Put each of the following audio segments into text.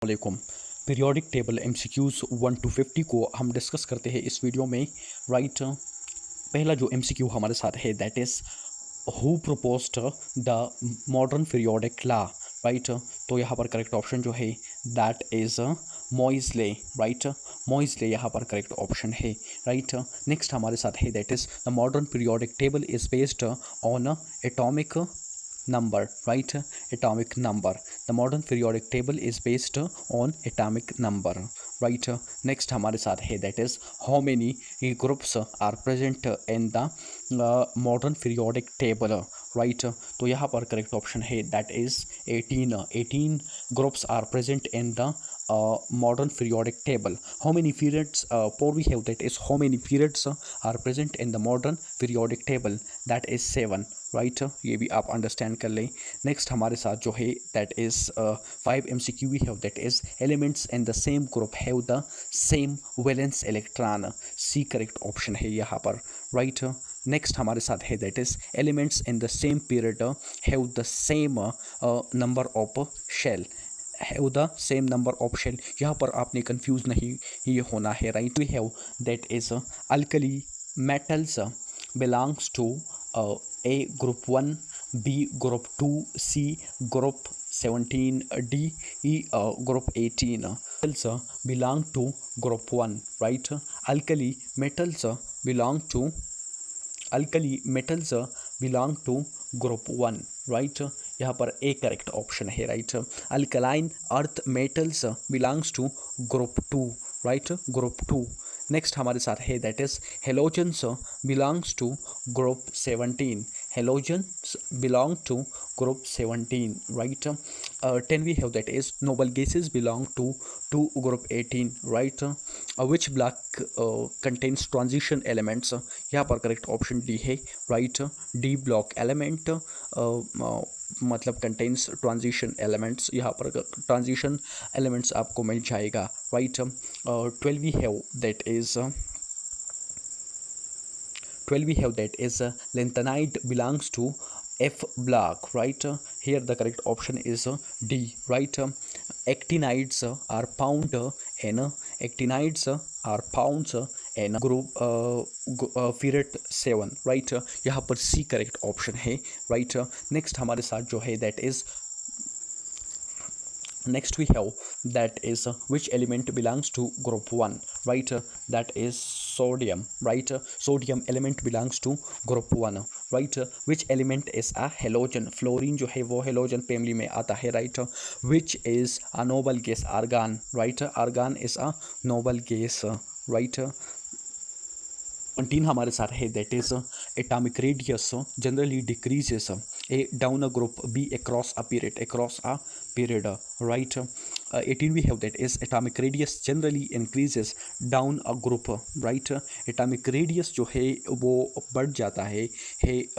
वालेकुम। Periodic table MCQs 1 to 50 को हम डिस्कस करते हैं इस वीडियो में। राइट, पहला जो एमसीक्यू हमारे साथ है that is who proposed the modern periodic law. Right, तो यहाँ पर करेक्ट ऑप्शन जो है दैट इज़ मॉइजले। राइट, मॉइजले यहाँ पर करेक्ट ऑप्शन है। राइट, नेक्स्ट हमारे साथ है that is the modern periodic table is based on atomic number. Right, atomic number. The modern periodic table is based on atomic number. Right, next हमारे साथ है that is how many groups are present in the modern periodic table. Right, तो यहाँ पर correct option है that is 18 groups are present in the modern periodic table. How many periods for we have that is how many periods are present in the modern periodic table, that is 7. Right, ये भी आप understand कर लें। Next हमारे साथ जो है that is 5 MCQ we have that is elements in the same group have the same valence electron. C correct option है यहाँ पर। राइट, नेक्स्ट हमारे साथ है that is elements in the same period have the same number of shell. Have the same number of shell, यहाँ पर आपने confuse नहीं ये होना है। Right, we have that is alkali metals belongs to A group 1, B group 2, C group 17, D group 18. Metals belong to group 1. Right, alkali metals belong to group 1. Right, यहाँ पर A correct option है। Right, alkaline earth metals belongs to group 2। Right, group 2। Next हमारे साथ है that is halogens belongs to group 17। Halogens belong to group 17। Right, 10 we have that is noble gases belong to group 18। Right, which block contains transition elements, यहाँ पर correct option D है। Right, D block element मतलब contains transition elements, यहाँ पर transition elements आपको मिल जाएगा। Right, 12 we have that is lanthanide belongs to F block. Right, here the correct option is D. Right, actinides are found in group period 7. Right, यहाँ पर C correct option है। Right, next हमारे साथ जो है that is next we have that is which element belongs to group 1. Right, that is sodium. Right, sodium element belongs to group 1. Right, which element is a halogen? Fluorine जो है वो halogen family में आता है। Right, which is a noble gas? argon. Right, argon is a noble gas. Right, 19 हमारे साथ है that is atomic radius generally decreases A down a group, B across a period. Right, 18 we have that is atomic radius generally increases down a group. Right, atomic radius जो है वो बढ़ जाता है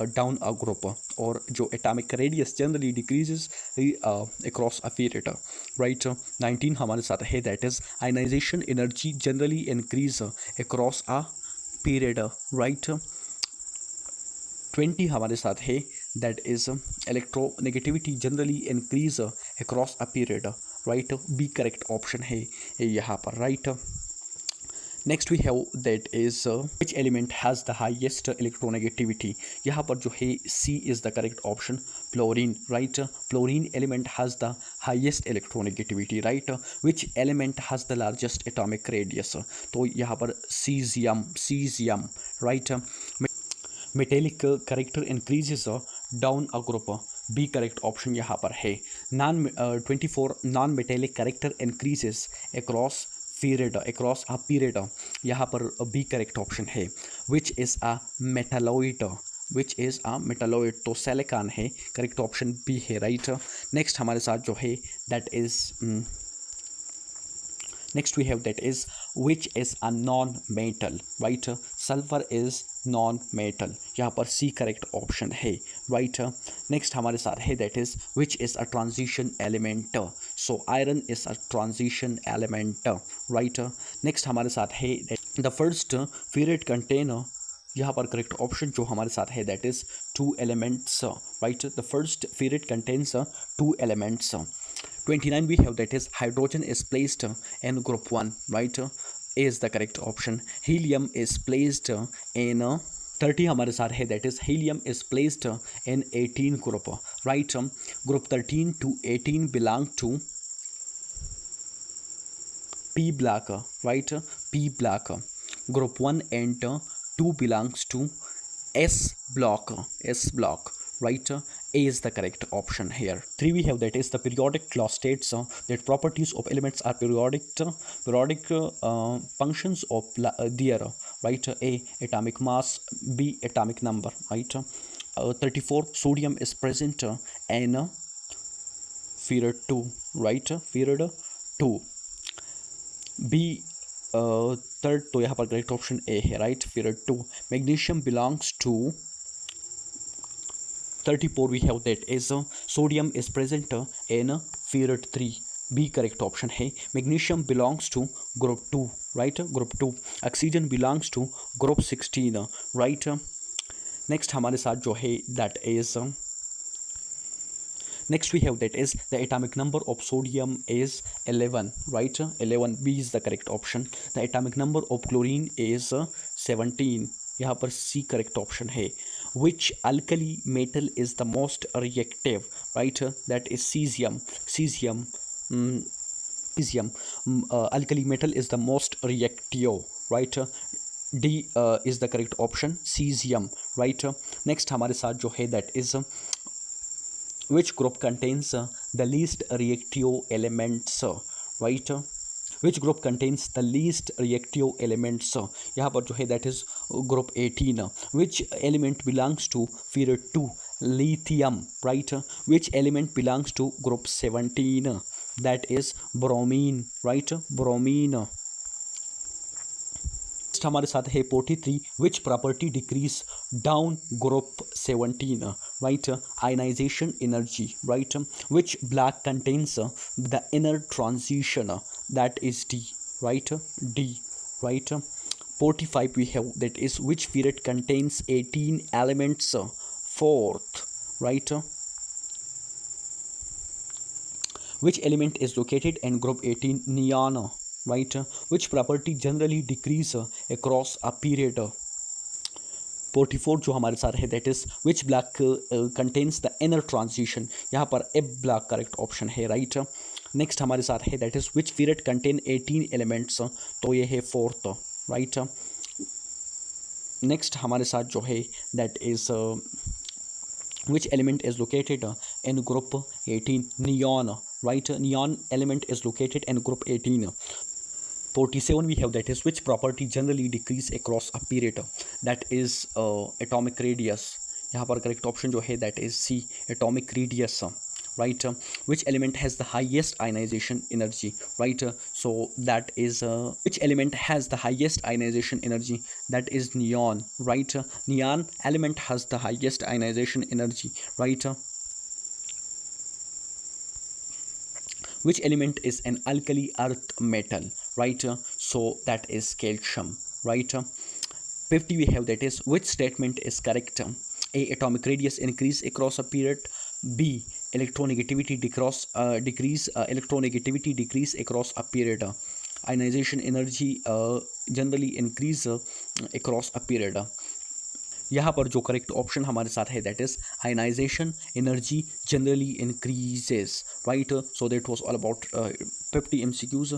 down a group, और जो atomic radius generally decreases across a period. Right, 19 हमारे साथ है that is ionisation energy generally increase across a period. Right, 20 हमारे साथ है that is electronegativity generally increase across a period. Right, B correct option है यहाँ पर। Right, next we have that is which element has the highest electronegativity, यहाँ पर जो है C is the correct option, fluorine. Right, fluorine element has the highest electronegativity. Right, which element has the largest atomic radius, तो यहाँ पर caesium. Right, metallic character increases down a group, B correct option यहाँ पर है। 24 non metallic character increases across a period, यहाँ पर B correct option है। Which is a metalloid, तो सिलिकॉन है, करेक्ट ऑप्शन बी है। राइट, नेक्स्ट हमारे साथ जो है that is next we have that is which is a non-metal. Right, sulfur is non-metal, यहाँ पर C करेक्ट ऑप्शन है। राइट, नेक्स्ट हमारे साथ है that is which is a transition element, so iron is a transition element. Right, next हमारे साथ है the first period contain, यहाँ पर करेक्ट ऑप्शन जो हमारे साथ है that is 2 elements. Right, the first period contains 2 elements. 29 we have that is hydrogen is placed in group 1, right? Is the correct option. Helium is placed in 30 हमारे साथ है that is helium is placed in 18 group, right? Group 13 to 18 belong to P block, right? P block. Group 1 and 2 belongs to S block, S block, right? A is the correct option here. 3 we have that is the periodic law states that properties of elements are periodic functions of their, right? A atomic mass, B atomic number, right? 34 sodium is present in period 2, right? Period 2. B third तो यहाँ पर correct option A है, right? Period 2. Magnesium belongs to 34 we have that is sodium is present in period 3. B correct option है. Magnesium belongs to group 2, right? Group 2. Oxygen belongs to group 16, right? Next हमारे साथ जो है that is next we have that is the atomic number of sodium is 11, right? 11. B is the correct option. The atomic number of chlorine is 17. यहाँ पर C correct option है. Which alkali metal is the most reactive, right? That is cesium. Cesium. Alkali metal is the most reactive, right? D is the correct option. Cesium, right? Next हमारे साथ जो है that is which group contains the least reactive elements, right? Which group contains the least reactive elements? यहाँ पर जो है that is group 18. Which element belongs to period 2? Lithium, right? Which element belongs to group 17? That is bromine, right? Bromine. हमारे साथ है 43. Which property decrease down group 17, right? Ionization energy, right? Which block contains the inner transition? That is D, right? D, right? 45 we have that is which period contains 18 elements? Fourth, right? Which element is located in group 18? Neon, right? Which property generally decrease across a period? 44 जो हमारे साथ है that is which block contains the inner transition? यहाँ पर F block correct option है, right? Next हमारे साथ है that is which period contain 18 elements? तो ये है fourth, right? Next हमारे साथ जो है that is which element is located in group 18? Neon, right? Neon element is located in group 18. 47 we have that is which property generally decrease across a period? That is atomic radius. यहाँ पर correct option जो है that is C, atomic radius, right? Which element has the highest ionization energy, right? So that is which element has the highest ionization energy? That is neon, right? Neon element has the highest ionization energy, right? Which element is an alkali earth metal, right? So that is calcium, right? 50 we have that is which statement is correct? A atomic radius increase across a period. B electronegativity decrease electronegativity decrease across a period. Ionization energy generally increase across a period. यहाँ पर जो correct option हमारे साथ है that is ionisation energy generally increases, right? So that was all about 50 MCQs.